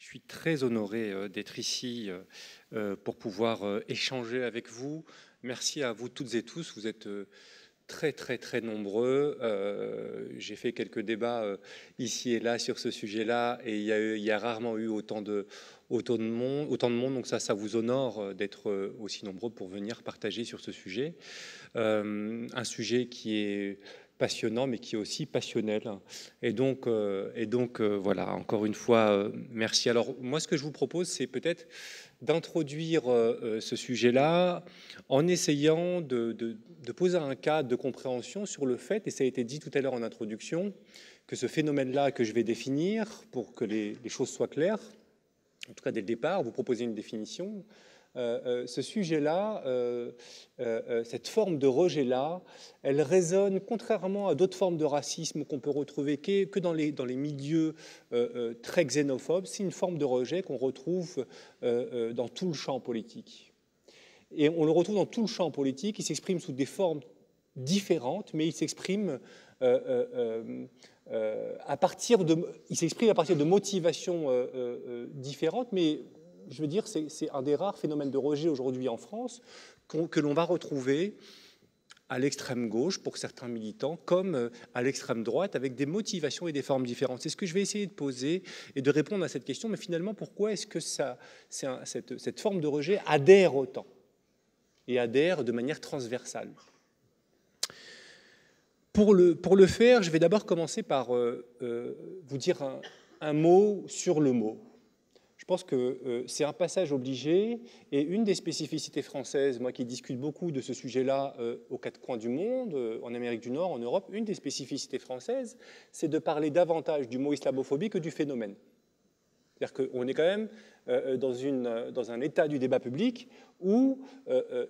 Je suis très honoré d'être ici pour pouvoir échanger avec vous. Merci à vous toutes et tous. Vous êtes très nombreux. J'ai fait quelques débats ici et là sur ce sujet-là et il y a rarement eu autant de monde. Donc ça vous honore d'être aussi nombreux pour venir partager sur ce sujet. Un sujet qui est passionnant, mais qui est aussi passionnel. Et donc voilà, encore une fois, merci. Alors, moi, ce que je vous propose, c'est peut-être d'introduire ce sujet-là en essayant de poser un cadre de compréhension sur le fait, et ça a été dit tout à l'heure en introduction, que ce phénomène-là que je vais définir, pour que les choses soient claires, en tout cas dès le départ, vous proposez une définition. Ce sujet-là, cette forme de rejet-là, elle résonne, contrairement à d'autres formes de racisme qu'on peut retrouver que dans les milieux très xénophobes, c'est une forme de rejet qu'on retrouve dans tout le champ politique. Et on le retrouve dans tout le champ politique, il s'exprime sous des formes différentes, mais il s'exprime à partir de motivations différentes, mais je veux dire, c'est un des rares phénomènes de rejet aujourd'hui en France que l'on va retrouver à l'extrême gauche pour certains militants, comme à l'extrême droite, avec des motivations et des formes différentes. C'est ce que je vais essayer de poser et de répondre à cette question, mais finalement, pourquoi est-ce que cette forme de rejet adhère autant et adhère de manière transversale? Pour le faire, je vais d'abord commencer par vous dire un mot sur le mot. Je pense que c'est un passage obligé, et une des spécificités françaises, moi qui discute beaucoup de ce sujet-là aux quatre coins du monde, en Amérique du Nord, en Europe, une des spécificités françaises, c'est de parler davantage du mot islamophobie que du phénomène. C'est-à-dire qu'on est quand même dans un état du débat public où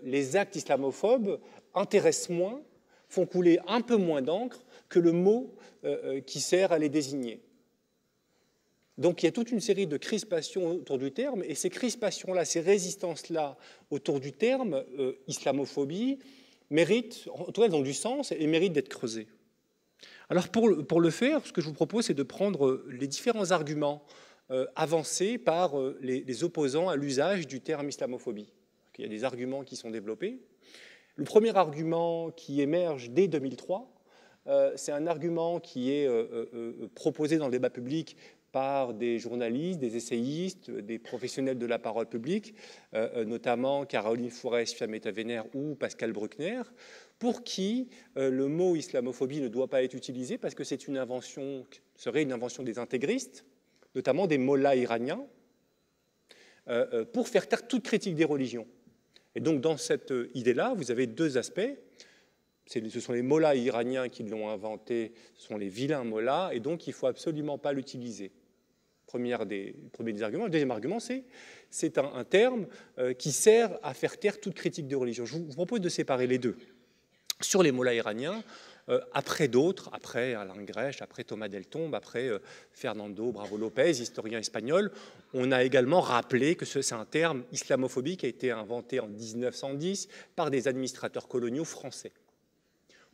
les actes islamophobes intéressent moins, font couler un peu moins d'encre que le mot qui sert à les désigner. Donc il y a toute une série de crispations autour du terme, et ces crispations-là, ces résistances-là autour du terme islamophobie méritent, en tout cas elles ont du sens et méritent d'être creusées. Alors pour le faire, ce que je vous propose, c'est de prendre les différents arguments avancés par les opposants à l'usage du terme islamophobie. Il y a des arguments qui sont développés. Le premier argument qui émerge dès 2003, c'est un argument qui est proposé dans le débat public par des journalistes, des essayistes, des professionnels de la parole publique, notamment Caroline Fourest, Fiammetta Wener ou Pascal Bruckner, pour qui le mot islamophobie ne doit pas être utilisé parce que c'est serait une invention des intégristes, notamment des mollahs iraniens, pour faire taire toute critique des religions. Et donc dans cette idée-là, vous avez deux aspects. Ce sont les mollahs iraniens qui l'ont inventé, ce sont les vilains mollahs, et donc il ne faut absolument pas l'utiliser. Premier des arguments. Le deuxième argument, c'est un terme qui sert à faire taire toute critique de religion. Je vous propose de séparer les deux. Sur les mollahs iraniens, après d'autres, après Alain Grèche, après Thomas Deltombe, après Fernando Bravo Lopez, historien espagnol, on a également rappelé que c'est un terme islamophobie qui a été inventé en 1910 par des administrateurs coloniaux français.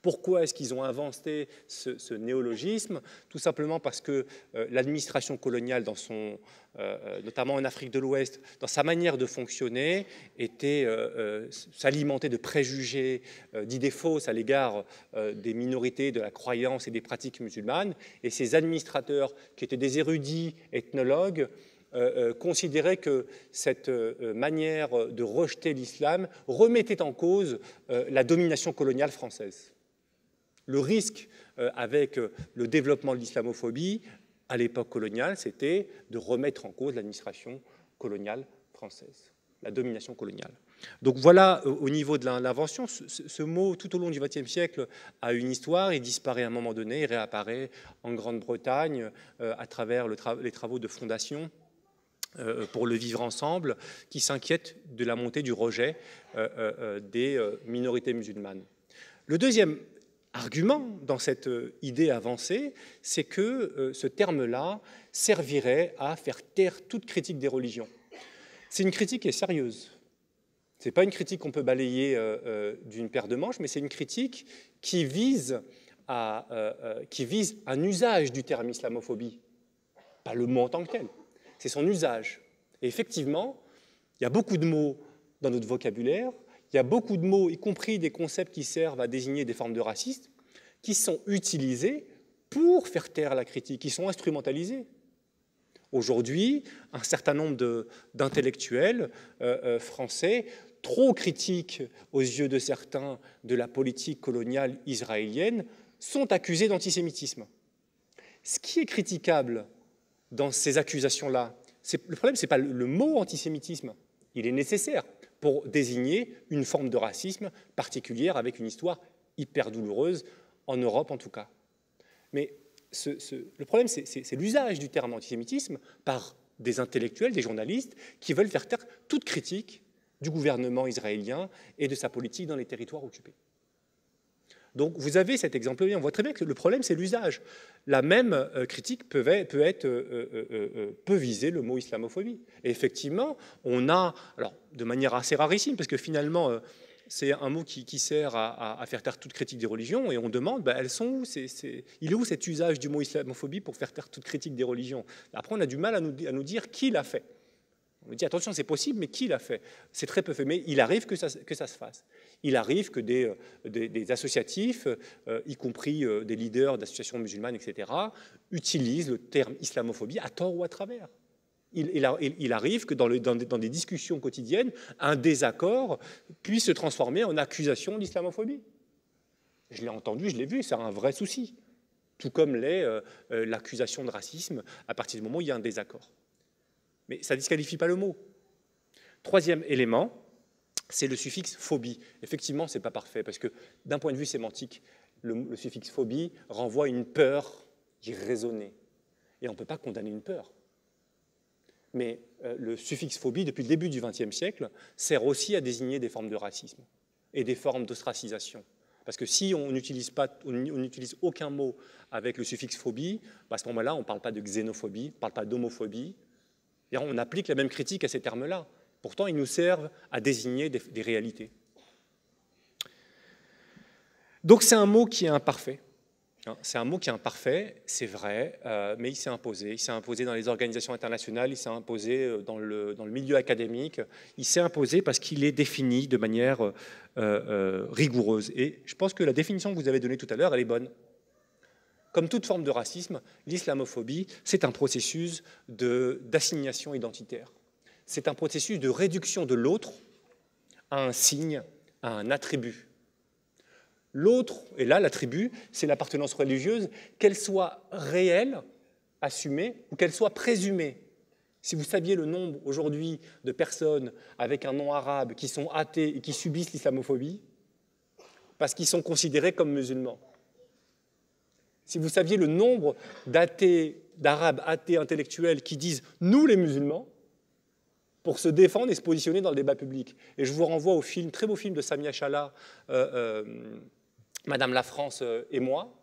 Pourquoi est-ce qu'ils ont inventé ce néologisme? Tout simplement parce que l'administration coloniale, notamment en Afrique de l'Ouest, dans sa manière de fonctionner, s'alimentait de préjugés, d'idées fausses à l'égard des minorités, de la croyance et des pratiques musulmanes. Et ces administrateurs, qui étaient des érudits ethnologues, considéraient que cette manière de rejeter l'islam remettait en cause la domination coloniale française. Le risque avec le développement de l'islamophobie à l'époque coloniale, c'était de remettre en cause l'administration coloniale française, la domination coloniale. Donc voilà, au niveau de l'invention, ce mot, tout au long du XXe siècle, a une histoire. Il disparaît à un moment donné, il réapparaît en Grande-Bretagne à travers les travaux de fondations pour le vivre ensemble, qui s'inquiètent de la montée du rejet des minorités musulmanes. Le deuxième argument dans cette idée avancée, c'est que ce terme-là servirait à faire taire toute critique des religions. C'est une critique qui est sérieuse. Ce n'est pas une critique qu'on peut balayer d'une paire de manches, mais c'est une critique qui vise un usage du terme islamophobie, pas le mot en tant que tel, c'est son usage. Et effectivement, il y a beaucoup de mots dans notre vocabulaire, il y a beaucoup de mots, y compris des concepts qui servent à désigner des formes de racisme, qui sont utilisés pour faire taire la critique, qui sont instrumentalisés. Aujourd'hui, un certain nombre d'intellectuels français, trop critiques aux yeux de certains de la politique coloniale israélienne, sont accusés d'antisémitisme. Ce qui est critiquable dans ces accusations-là, le problème, ce n'est pas le mot antisémitisme, il est nécessaire pour désigner une forme de racisme particulière avec une histoire hyper douloureuse, en Europe en tout cas. Mais le problème, c'est l'usage du terme antisémitisme par des intellectuels, des journalistes, qui veulent faire taire toute critique du gouvernement israélien et de sa politique dans les territoires occupés. Donc vous avez cet exemple-là, on voit très bien que le problème, c'est l'usage. La même critique peut viser le mot islamophobie. Et effectivement, on a, alors de manière assez rarissime, parce que finalement, c'est un mot qui sert à faire taire toute critique des religions, et on demande, elles sont où il est où cet usage du mot islamophobie pour faire taire toute critique des religions? Après, on a du mal à nous dire qui l'a fait. On dit, attention, c'est possible, mais qui l'a fait? C'est très peu fait, mais il arrive que ça se fasse. Il arrive que des associatifs, y compris des leaders d'associations musulmanes, etc., utilisent le terme islamophobie à tort ou à travers. Il arrive que dans des discussions quotidiennes, un désaccord puisse se transformer en accusation d'islamophobie. Je l'ai entendu, je l'ai vu, c'est un vrai souci. Tout comme l'est l'accusation de racisme à partir du moment où il y a un désaccord. Mais ça ne disqualifie pas le mot. Troisième élément, c'est le suffixe phobie. Effectivement, ce n'est pas parfait, parce que d'un point de vue sémantique, le suffixe phobie renvoie à une peur irraisonnée. Et on ne peut pas condamner une peur. Mais le suffixe phobie, depuis le début du XXe siècle, sert aussi à désigner des formes de racisme et des formes d'ostracisation. Parce que si on n'utilise aucun mot avec le suffixe phobie, à ce moment-là, on ne parle pas de xénophobie, on ne parle pas d'homophobie. Et on applique la même critique à ces termes-là. Pourtant, ils nous servent à désigner des réalités. Donc c'est un mot qui est imparfait. C'est un mot qui est imparfait, c'est vrai, mais il s'est imposé. Il s'est imposé dans les organisations internationales, il s'est imposé dans le milieu académique. Il s'est imposé parce qu'il est défini de manière rigoureuse. Et je pense que la définition que vous avez donnée tout à l'heure, elle est bonne. Comme toute forme de racisme, l'islamophobie, c'est un processus d'assignation identitaire. C'est un processus de réduction de l'autre à un signe, à un attribut. L'autre, et là l'attribut, c'est l'appartenance religieuse, qu'elle soit réelle, assumée, ou qu'elle soit présumée. Si vous saviez le nombre aujourd'hui de personnes avec un nom arabe qui sont athées et qui subissent l'islamophobie, parce qu'ils sont considérés comme musulmans. Si vous saviez le nombre d'Arabes athées intellectuels qui disent « nous les musulmans », pour se défendre et se positionner dans le débat public. Et je vous renvoie au film, très beau film de Samia Chala, Madame la France et moi,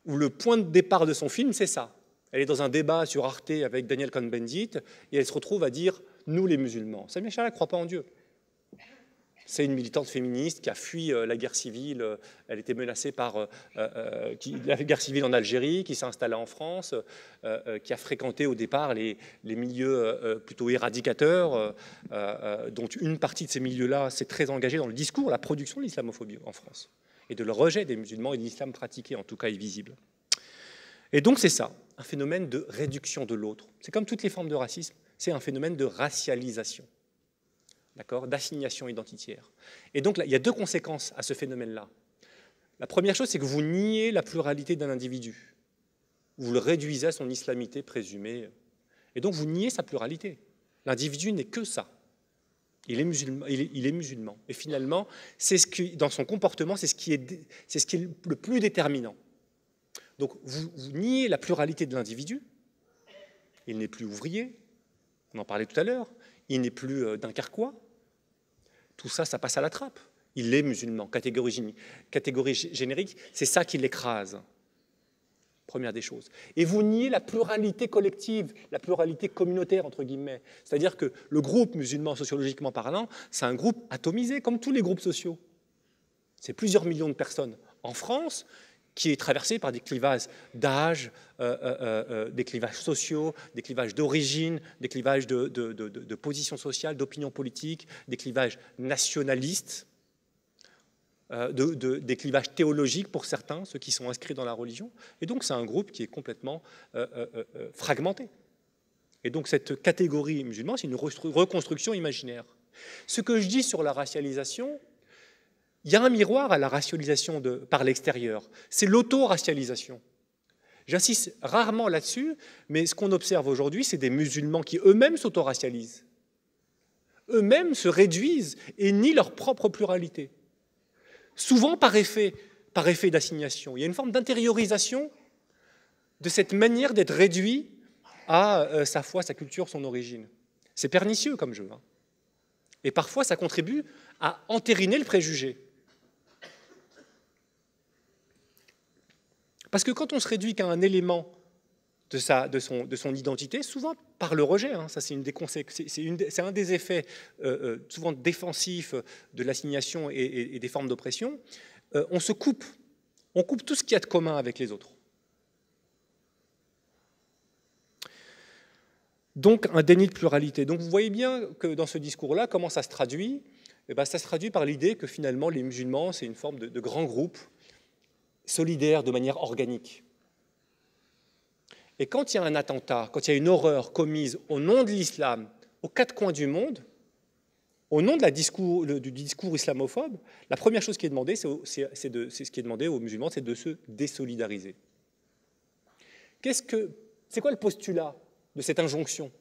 où le point de départ de son film, c'est ça. Elle est dans un débat sur Arte avec Daniel Cohn-Bendit, et elle se retrouve à dire « nous les musulmans ». Samia Chala ne croit pas en Dieu. C'est une militante féministe qui a fui la guerre civile. Elle était menacée par la guerre civile en Algérie, qui s'est installée en France, qui a fréquenté au départ les milieux plutôt éradicateurs, dont une partie de ces milieux-là s'est très engagée dans le discours, la production de l'islamophobie en France, et de le rejet des musulmans et de l'islam pratiqué, en tout cas, est visible. Et donc c'est ça, un phénomène de réduction de l'autre. C'est comme toutes les formes de racisme, c'est un phénomène de racialisation. D'assignation identitaire. Et donc, là, il y a deux conséquences à ce phénomène-là. La première chose, c'est que vous niez la pluralité d'un individu. Vous le réduisez à son islamité présumée. Et donc, vous niez sa pluralité. L'individu n'est que ça. Il est musulman. Et finalement, c'est ce qui, dans son comportement, c'est ce qui est le plus déterminant. Donc, vous niez la pluralité de l'individu. Il n'est plus ouvrier. On en parlait tout à l'heure. Il n'est plus d'un carquois. Tout ça, ça passe à la trappe. Il est musulman, catégorie générique, c'est ça qui l'écrase. Première des choses. Et vous niez la pluralité collective, la pluralité communautaire, entre guillemets. C'est-à-dire que le groupe musulman, sociologiquement parlant, c'est un groupe atomisé, comme tous les groupes sociaux. C'est plusieurs millions de personnes. En France, qui est traversé par des clivages d'âge, des clivages sociaux, des clivages d'origine, des clivages de position sociale, d'opinion politique, des clivages nationalistes, des clivages théologiques pour certains, ceux qui sont inscrits dans la religion. Et donc c'est un groupe qui est complètement fragmenté. Et donc cette catégorie musulmane, c'est une reconstruction imaginaire. Ce que je dis sur la racialisation, il y a un miroir à la racialisation par l'extérieur, c'est l'auto-racialisation. J'insiste rarement là-dessus, mais ce qu'on observe aujourd'hui, c'est des musulmans qui eux-mêmes s'auto-racialisent, eux-mêmes se réduisent et nient leur propre pluralité, souvent par effet d'assignation. Il y a une forme d'intériorisation de cette manière d'être réduit à sa foi, sa culture, son origine. C'est pernicieux comme jeu, hein. Et parfois, ça contribue à entériner le préjugé. Parce que quand on se réduit qu'à un élément de son identité, souvent par le rejet, hein, ça c'est un des effets souvent défensifs de l'assignation et des formes d'oppression, on coupe tout ce qu'il y a de commun avec les autres. Donc un déni de pluralité. Donc vous voyez bien que dans ce discours-là, comment ça se traduit? Eh bien, ça se traduit par l'idée que finalement les musulmans, c'est une forme de grand groupe, solidaire de manière organique. Et quand il y a un attentat, quand il y a une horreur commise au nom de l'islam, aux quatre coins du monde, au nom du discours islamophobe, la première chose qui est demandée, c'est ce qui est demandé aux musulmans, c'est de se désolidariser. C'est quoi le postulat de cette injonction?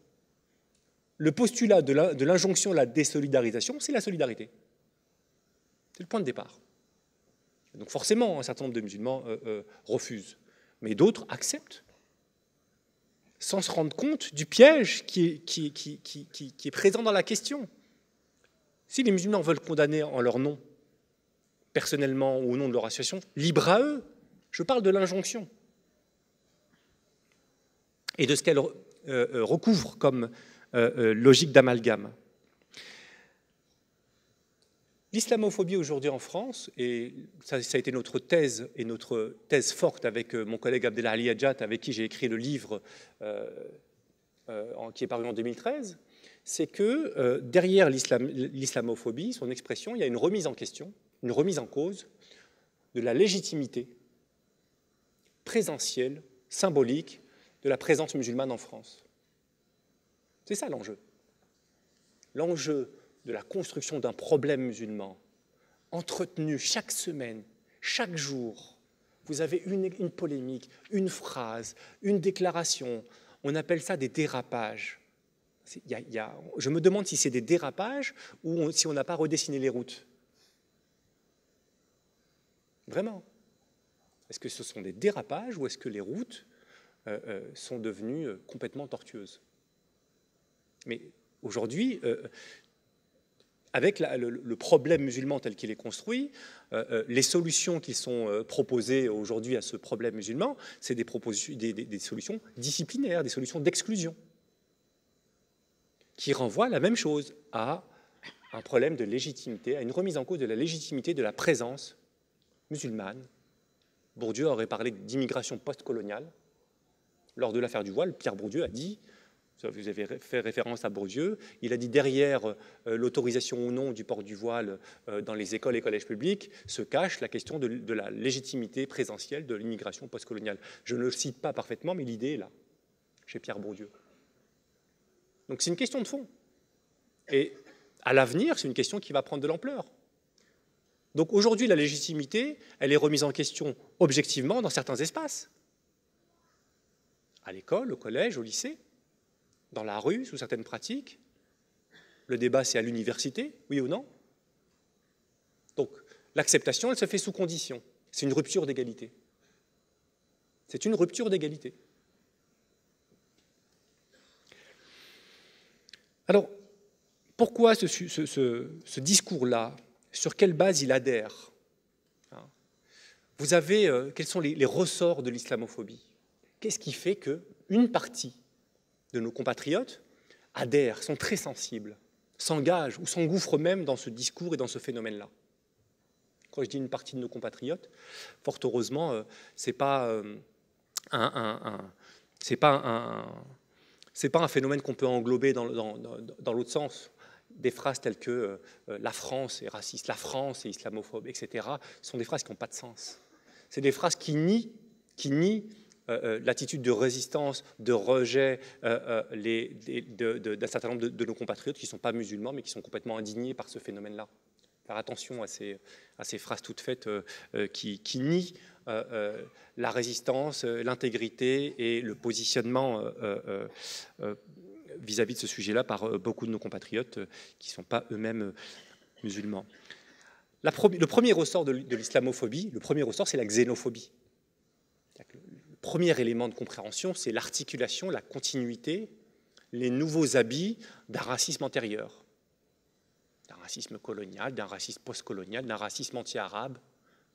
Le postulat de l'injonction à la désolidarisation, c'est la solidarité. C'est le point de départ. Donc forcément, un certain nombre de musulmans refusent, mais d'autres acceptent, sans se rendre compte du piège qui est présent dans la question. Si les musulmans veulent condamner en leur nom, personnellement ou au nom de leur association, libre à eux. Je parle de l'injonction et de ce qu'elle recouvre comme logique d'amalgame. L'islamophobie aujourd'hui en France, et ça a été notre thèse forte avec mon collègue Abdelali Hadjat, avec qui j'ai écrit le livre qui est paru en 2013, c'est que derrière l'islamophobie, son expression, il y a une remise en question, une remise en cause de la légitimité présentielle, symbolique, de la présence musulmane en France. C'est ça l'enjeu. L'enjeu de la construction d'un problème musulman, entretenu chaque semaine, chaque jour. Vous avez une polémique, une phrase, une déclaration. On appelle ça des dérapages. Je me demande si c'est des dérapages ou si on n'a pas redessiné les routes. Vraiment. Est-ce que ce sont des dérapages ou est-ce que les routes sont devenues complètement tortueuses? Mais aujourd'hui, avec le problème musulman tel qu'il est construit, les solutions qui sont proposées aujourd'hui à ce problème musulman, c'est des solutions disciplinaires, des solutions d'exclusion, qui renvoient à la même chose, à un problème de légitimité, à une remise en cause de la légitimité de la présence musulmane. Bourdieu aurait parlé d'immigration post-coloniale. Lors de l'affaire du voile, Pierre Bourdieu a dit, vous avez fait référence à Bourdieu, il a dit derrière l'autorisation ou non du port du voile dans les écoles et collèges publics se cache la question de la légitimité présentielle de l'immigration postcoloniale. Je ne le cite pas parfaitement, mais l'idée est là, chez Pierre Bourdieu. Donc c'est une question de fond. Et à l'avenir, c'est une question qui va prendre de l'ampleur. Donc aujourd'hui, la légitimité, elle est remise en question objectivement dans certains espaces. À l'école, au collège, au lycée, dans la rue, sous certaines pratiques. Le débat, c'est à l'université, oui ou non? Donc, l'acceptation, elle se fait sous condition. C'est une rupture d'égalité. C'est une rupture d'égalité. Alors, pourquoi ce discours-là? Sur quelle base il adhère? Vous avez, quels sont les ressorts de l'islamophobie? Qu'est-ce qui fait qu'une partie de nos compatriotes adhèrent, sont très sensibles, s'engagent ou s'engouffrent même dans ce discours et dans ce phénomène-là? Quand je dis une partie de nos compatriotes, fort heureusement, c'est pas un phénomène qu'on peut englober dans l'autre sens. Des phrases telles que la France est raciste, la France est islamophobe, etc., sont des phrases qui n'ont pas de sens. C'est des phrases qui nient l'attitude de résistance, de rejet d'un certain nombre de nos compatriotes qui ne sont pas musulmans, mais qui sont complètement indignés par ce phénomène-là. Faire attention à ces phrases toutes faites qui nient la résistance, l'intégrité et le positionnement vis-à-vis de ce sujet-là par beaucoup de nos compatriotes qui ne sont pas eux-mêmes musulmans. Le premier ressort de l'islamophobie, le premier ressort, c'est la xénophobie. Le premier élément de compréhension, c'est l'articulation, la continuité, les nouveaux habits d'un racisme antérieur, d'un racisme colonial, d'un racisme postcolonial, d'un racisme anti-arabe,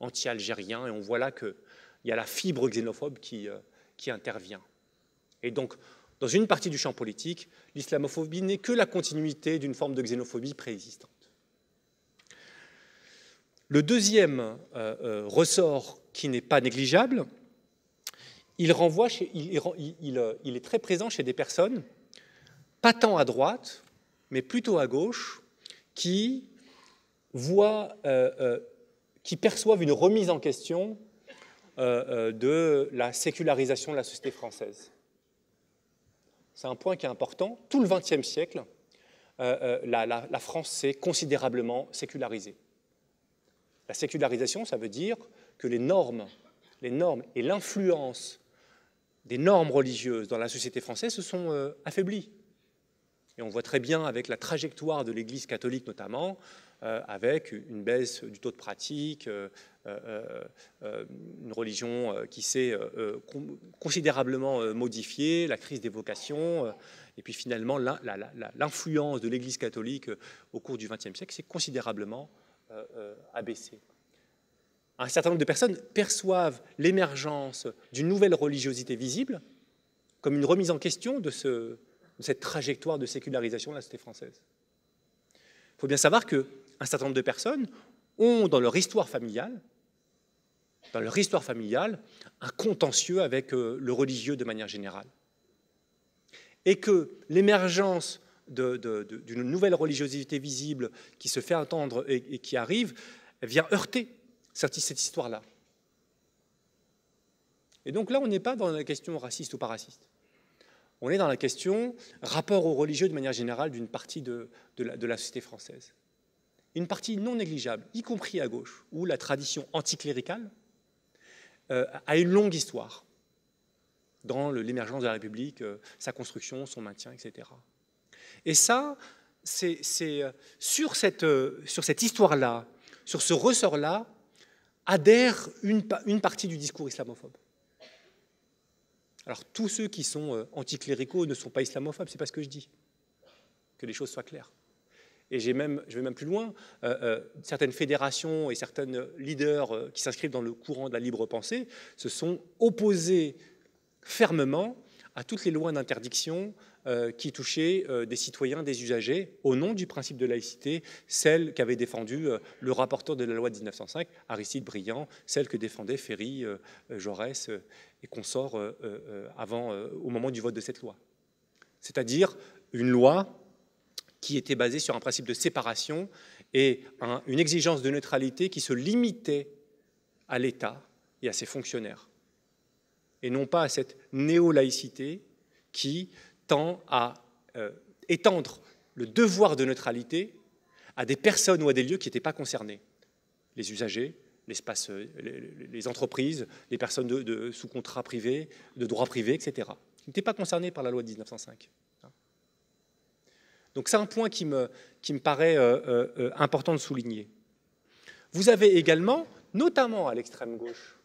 anti-algérien, et on voit là qu'il y a la fibre xénophobe qui intervient. Et donc, dans une partie du champ politique, l'islamophobie n'est que la continuité d'une forme de xénophobie préexistante. Le deuxième ressort qui n'est pas négligeable, il est très présent chez des personnes, pas tant à droite, mais plutôt à gauche, qui perçoivent une remise en question de la sécularisation de la société française. C'est un point qui est important. Tout le XXe siècle, la France s'est considérablement sécularisée. La sécularisation, ça veut dire que les normes et l'influence des normes religieuses dans la société française se sont affaiblies. Et on voit très bien avec la trajectoire de l'Église catholique notamment, avec une baisse du taux de pratique, une religion qui s'est considérablement modifiée, la crise des vocations, et puis finalement l'influence de l'Église catholique au cours du XXe siècle s'est considérablement abaissée. Un certain nombre de personnes perçoivent l'émergence d'une nouvelle religiosité visible comme une remise en question de cette trajectoire de sécularisation de la société française. Il faut bien savoir qu'un certain nombre de personnes ont dans leur histoire familiale, un contentieux avec le religieux de manière générale. Et que l'émergence d'une nouvelle religiosité visible qui se fait entendre et qui arrive vient heurter cette histoire-là. Et donc là, on n'est pas dans la question raciste ou pas raciste. On est dans la question rapport aux religieux de manière générale d'une partie de la société française. Une partie non négligeable, y compris à gauche, où la tradition anticléricale a une longue histoire dans l'émergence de la République, sa construction, son maintien, etc. Et ça, c'est sur cette histoire-là, sur ce ressort-là, adhère une partie du discours islamophobe. Alors, tous ceux qui sont anticléricaux ne sont pas islamophobes, c'est pas ce que je dis. Que les choses soient claires. Et je vais même plus loin. Certaines fédérations et certains leaders qui s'inscrivent dans le courant de la libre pensée se sont opposés fermement à toutes les lois d'interdiction qui touchaient des citoyens, des usagers, au nom du principe de laïcité, celle qu'avait défendue le rapporteur de la loi de 1905, Aristide Briand, celle que défendaient Ferry, Jaurès et consorts au moment du vote de cette loi. C'est-à-dire une loi qui était basée sur un principe de séparation et une exigence de neutralité qui se limitait à l'État et à ses fonctionnaires, et non pas à cette néo-laïcité qui tend à étendre le devoir de neutralité à des personnes ou à des lieux qui n'étaient pas concernés. Les usagers, l'espace, les entreprises, les personnes sous contrat privé, de droit privé, etc. Qui n'étaient pas concernés par la loi de 1905. Donc c'est un point qui me paraît important de souligner. Vous avez également, notamment à l'extrême gauche,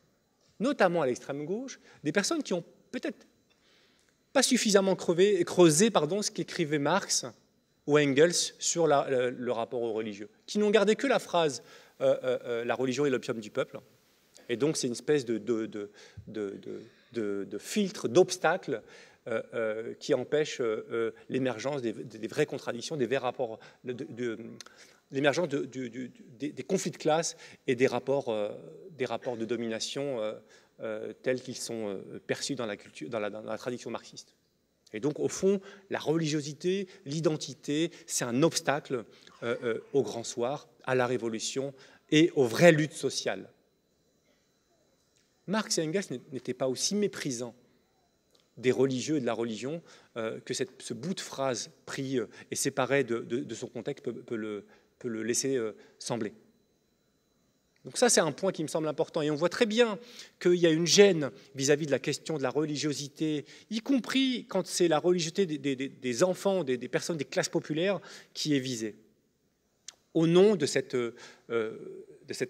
des personnes qui ont peut-être pas suffisamment creusé ce qu'écrivait Marx ou Engels sur le rapport aux religieux, qui n'ont gardé que la phrase « la religion est l'opium du peuple ». Et donc c'est une espèce de filtre, d'obstacle qui empêchent l'émergence des vraies contradictions, des vrais rapports, l'émergence des conflits de classe et des rapports de domination tels qu'ils sont perçus dans la tradition marxiste. Et donc, au fond, la religiosité, l'identité, c'est un obstacle au grand soir, à la révolution et aux vraies luttes sociales. Marx et Engels n'étaient pas aussi méprisants des religieux et de la religion que ce bout de phrase pris et séparé de son contexte peut le laisser sembler. Donc ça, c'est un point qui me semble important. Et on voit très bien qu'il y a une gêne vis-à-vis de la question de la religiosité, y compris quand c'est la religiosité des enfants, des personnes des classes populaires qui est visée, au nom de cette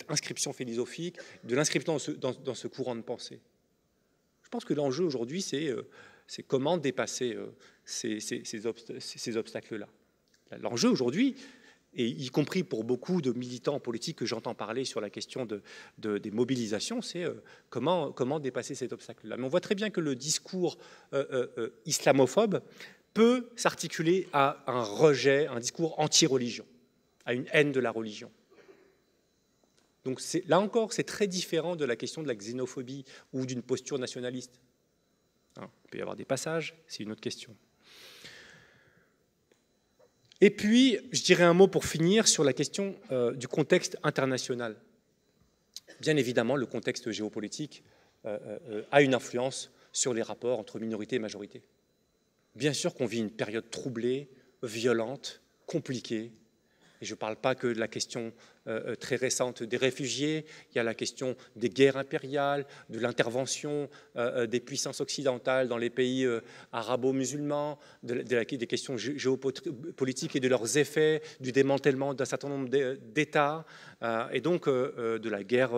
inscription philosophique, de l'inscription dans ce courant de pensée. Je pense que l'enjeu aujourd'hui, c'est comment dépasser ces obstacles-là. L'enjeu aujourd'hui, et y compris pour beaucoup de militants politiques que j'entends parler sur la question des mobilisations, c'est comment dépasser cet obstacle-là. Mais on voit très bien que le discours islamophobe peut s'articuler à un rejet, un discours anti-religion, à une haine de la religion. Donc là encore, c'est très différent de la question de la xénophobie ou d'une posture nationaliste. Il peut y avoir des passages, c'est une autre question. Et puis, je dirais un mot pour finir sur la question du contexte international. Bien évidemment, le contexte géopolitique a une influence sur les rapports entre minorité et majorité. Bien sûr qu'on vit une période troublée, violente, compliquée. Et je ne parle pas que de la question très récente des réfugiés, il y a la question des guerres impériales, de l'intervention des puissances occidentales dans les pays arabo-musulmans, des questions géopolitiques et de leurs effets, du démantèlement d'un certain nombre d'États, et donc de la guerre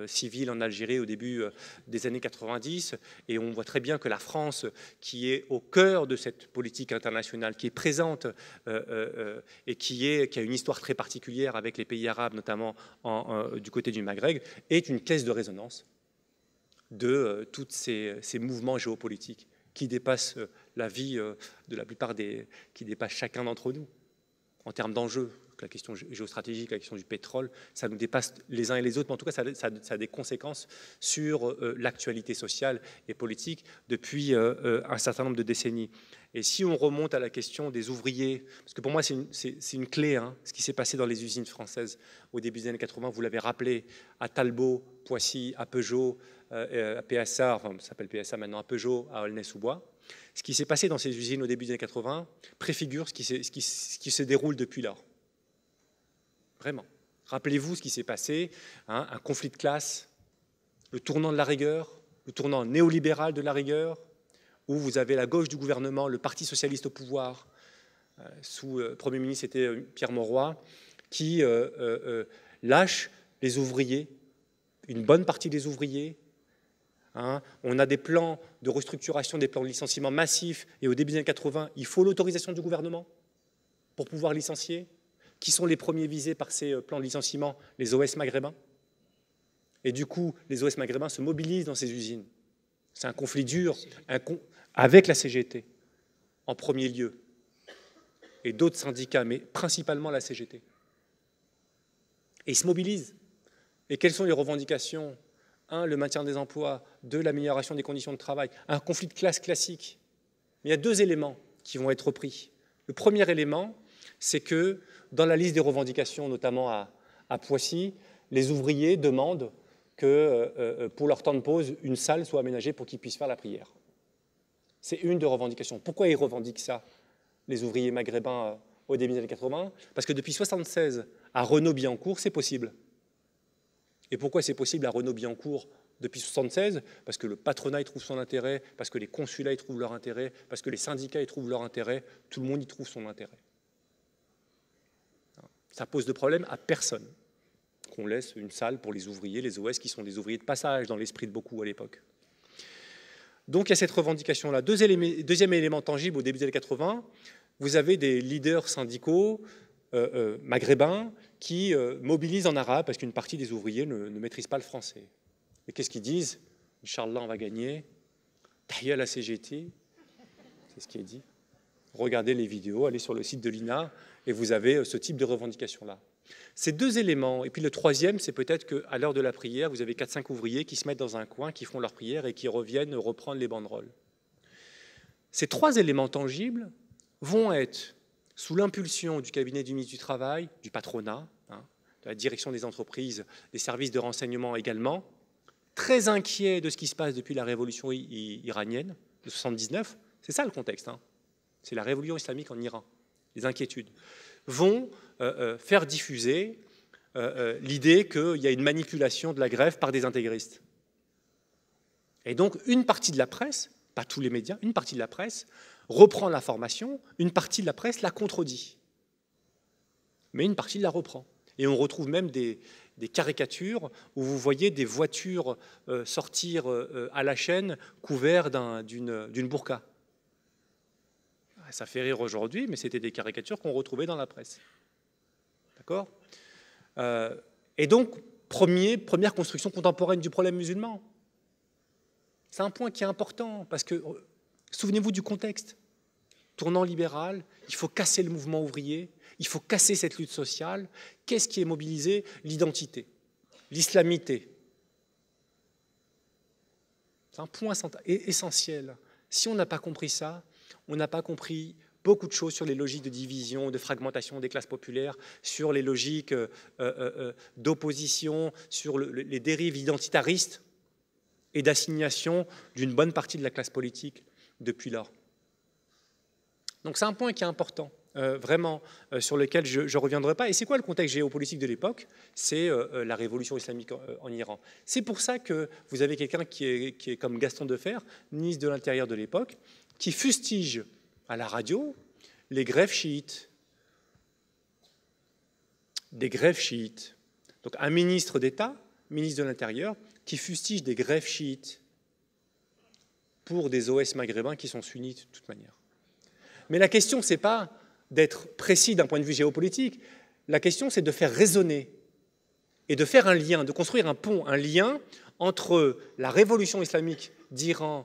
civile en Algérie au début des années 90. Et on voit très bien que la France, qui est au cœur de cette politique internationale, qui est présente et qui a une histoire très particulière avec les pays arabes, notamment du côté du Maghreb, est une caisse de résonance de tous ces mouvements géopolitiques qui dépassent la vie de la plupart qui dépassent chacun d'entre nous en termes d'enjeux. La question géostratégique, la question du pétrole, ça nous dépasse les uns et les autres, mais en tout cas, ça a des conséquences sur l'actualité sociale et politique depuis un certain nombre de décennies. Et si on remonte à la question des ouvriers, parce que pour moi, c'est une clé, ce qui s'est passé dans les usines françaises au début des années 80, vous l'avez rappelé, à Talbot, Poissy, à Peugeot, à PSA, enfin, ça s'appelle PSA maintenant, à Peugeot, à Aulnay-sous-Bois. Ce qui s'est passé dans ces usines au début des années 80 préfigure ce qui se déroule depuis lors. Vraiment. Rappelez-vous ce qui s'est passé, un conflit de classe, le tournant de la rigueur, le tournant néolibéral de la rigueur, où vous avez la gauche du gouvernement, le Parti socialiste au pouvoir, sous le Premier ministre, c'était Pierre Mauroy, qui lâche les ouvriers, une bonne partie des ouvriers. On a des plans de restructuration, des plans de licenciement massifs, et au début des années 80, il faut l'autorisation du gouvernement pour pouvoir licencier. Qui sont les premiers visés par ces plans de licenciement? Les OS maghrébins. Et du coup, les OS maghrébins se mobilisent dans ces usines. C'est un conflit dur avec la CGT, en premier lieu, et d'autres syndicats, mais principalement la CGT. Et ils se mobilisent. Et quelles sont les revendications? Le maintien des emplois, l'amélioration des conditions de travail, un conflit de classe classique. Mais il y a deux éléments qui vont être repris. Le premier élément, c'est que dans la liste des revendications, notamment à Poissy, les ouvriers demandent que pour leur temps de pause, une salle soit aménagée pour qu'ils puissent faire la prière. C'est une des revendications. Pourquoi ils revendiquent ça, les ouvriers maghrébins au début des années 80? Parce que depuis 1976, à Renault-Billancourt, c'est possible. Et pourquoi c'est possible à Renault-Billancourt depuis 1976? Parce que le patronat y trouve son intérêt, parce que les consulats y trouvent leur intérêt, parce que les syndicats y trouvent leur intérêt, tout le monde y trouve son intérêt. Ça pose de problème à personne qu'on laisse une salle pour les ouvriers, les OS, qui sont des ouvriers de passage dans l'esprit de beaucoup à l'époque. Donc il y a cette revendication-là. Deuxième élément tangible, au début des années 80, vous avez des leaders syndicaux maghrébins qui mobilisent en arabe parce qu'une partie des ouvriers ne maîtrise pas le français. Et qu'est-ce qu'ils disent? Inch'Allah, on va gagner. Tahia la CGT. c'est ce qui est dit. Regardez les vidéos, allez sur le site de l'INA et vous avez ce type de revendication-là. Ces deux éléments, et puis le troisième, c'est peut-être qu'à l'heure de la prière, vous avez 4-5 ouvriers qui se mettent dans un coin, qui font leur prière et qui reviennent reprendre les banderoles. Ces trois éléments tangibles vont être, sous l'impulsion du cabinet du ministre du Travail, du patronat, de la direction des entreprises, des services de renseignement également, très inquiets de ce qui se passe depuis la révolution iranienne de 1979, c'est ça le contexte, c'est la révolution islamique en Iran, les inquiétudes, vont faire diffuser l'idée qu'il y a une manipulation de la grève par des intégristes. Et donc une partie de la presse, pas tous les médias, une partie de la presse reprend l'information, une partie de la presse la contredit. Mais une partie la reprend. Et on retrouve même des caricatures où vous voyez des voitures sortir à la chaîne couvertes d'une burqa. Ça fait rire aujourd'hui, mais c'était des caricatures qu'on retrouvait dans la presse. D'accord ? Et donc, première construction contemporaine du problème musulman. C'est un point qui est important, parce que, souvenez-vous du contexte. Tournant libéral, il faut casser le mouvement ouvrier, il faut casser cette lutte sociale. Qu'est-ce qui est mobilisé? L'identité, l'islamité. C'est un point essentiel. Si on n'a pas compris ça, on n'a pas compris beaucoup de choses sur les logiques de division, de fragmentation des classes populaires, sur les logiques d'opposition, sur les dérives identitaristes et d'assignation d'une bonne partie de la classe politique depuis lors. Donc c'est un point qui est important, vraiment, sur lequel je ne reviendrai pas. Et c'est quoi le contexte géopolitique de l'époque? C'est la révolution islamique en Iran. C'est pour ça que vous avez quelqu'un qui est comme Gaston Defferre, ministre de l'Intérieur de l'époque, qui fustige à la radio les grèves chiites. Des grèves chiites. Donc un ministre d'État, ministre de l'Intérieur, qui fustige des grèves chiites pour des OS maghrébins qui sont sunnites de toute manière. Mais la question, ce n'est pas d'être précis d'un point de vue géopolitique. La question, c'est de faire raisonner et de faire un lien, de construire un pont, un lien entre la révolution islamique d'Iran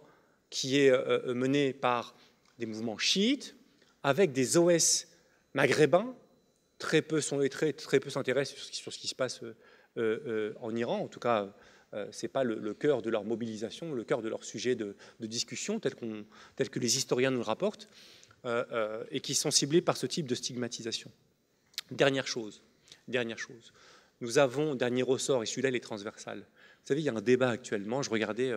qui est menée par des mouvements chiites avec des OS maghrébins. Très peu s'intéressent sur ce qui se passe en Iran. En tout cas, ce n'est pas le cœur de leur mobilisation, le cœur de leur sujet de discussion, tel que les historiens nous le rapportent. Et qui sont ciblés par ce type de stigmatisation. Dernière chose, nous avons, dernier ressort, et celui-là il est transversal. Vous savez, il y a un débat actuellement, je regardais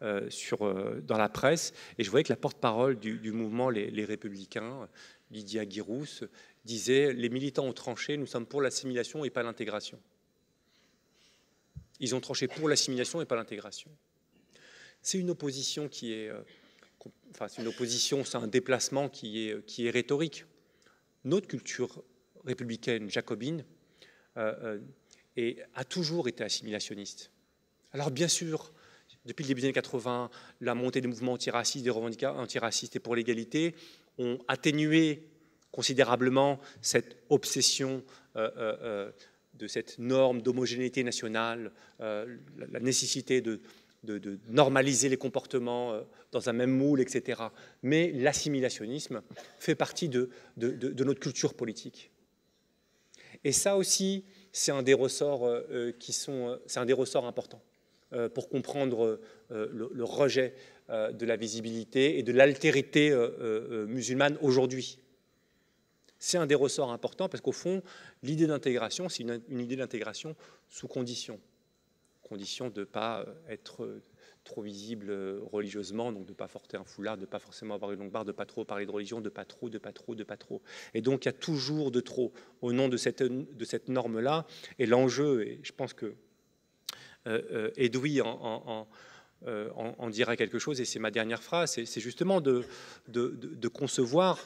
dans la presse, et je voyais que la porte-parole du mouvement Les Républicains, Lydia Guirous, disait « Les militants ont tranché, nous sommes pour l'assimilation et pas l'intégration ». Ils ont tranché pour l'assimilation et pas l'intégration. C'est une opposition qui est... Enfin, c'est une opposition, c'est un déplacement qui est rhétorique. Notre culture républicaine, jacobine, a toujours été assimilationniste. Alors bien sûr, depuis le début des années 80, la montée des mouvements antiracistes, des revendications antiracistes et pour l'égalité ont atténué considérablement cette obsession de cette norme d'homogénéité nationale, la nécessité de normaliser les comportements dans un même moule, etc. Mais l'assimilationnisme fait partie de notre culture politique. Et ça aussi, c'est un des ressorts c'est un des ressorts importants pour comprendre le rejet de la visibilité et de l'altérité musulmane aujourd'hui. C'est un des ressorts importants parce qu'au fond, l'idée d'intégration, c'est une idée d'intégration sous condition de ne pas être trop visible religieusement, donc de ne pas porter un foulard, de ne pas forcément avoir une longue barbe, de ne pas trop parler de religion, de pas trop. Et donc il y a toujours de trop au nom de cette norme-là. Et l'enjeu, et je pense que Edoui en dira quelque chose, et c'est ma dernière phrase, c'est justement de concevoir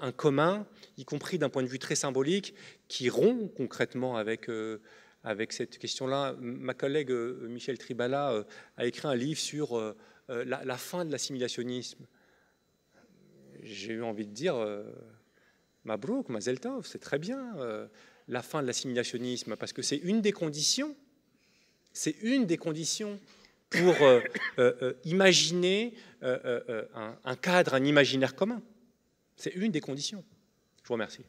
un commun, y compris d'un point de vue très symbolique, qui rompt concrètement avec cette question-là. Ma collègue Michel Tribala a écrit un livre sur la fin de l'assimilationnisme. J'ai eu envie de dire Mabrouk, Mazel Tov, c'est très bien la fin de l'assimilationnisme, parce que c'est une des conditions pour imaginer un cadre, un imaginaire commun. C'est une des conditions. Je vous remercie.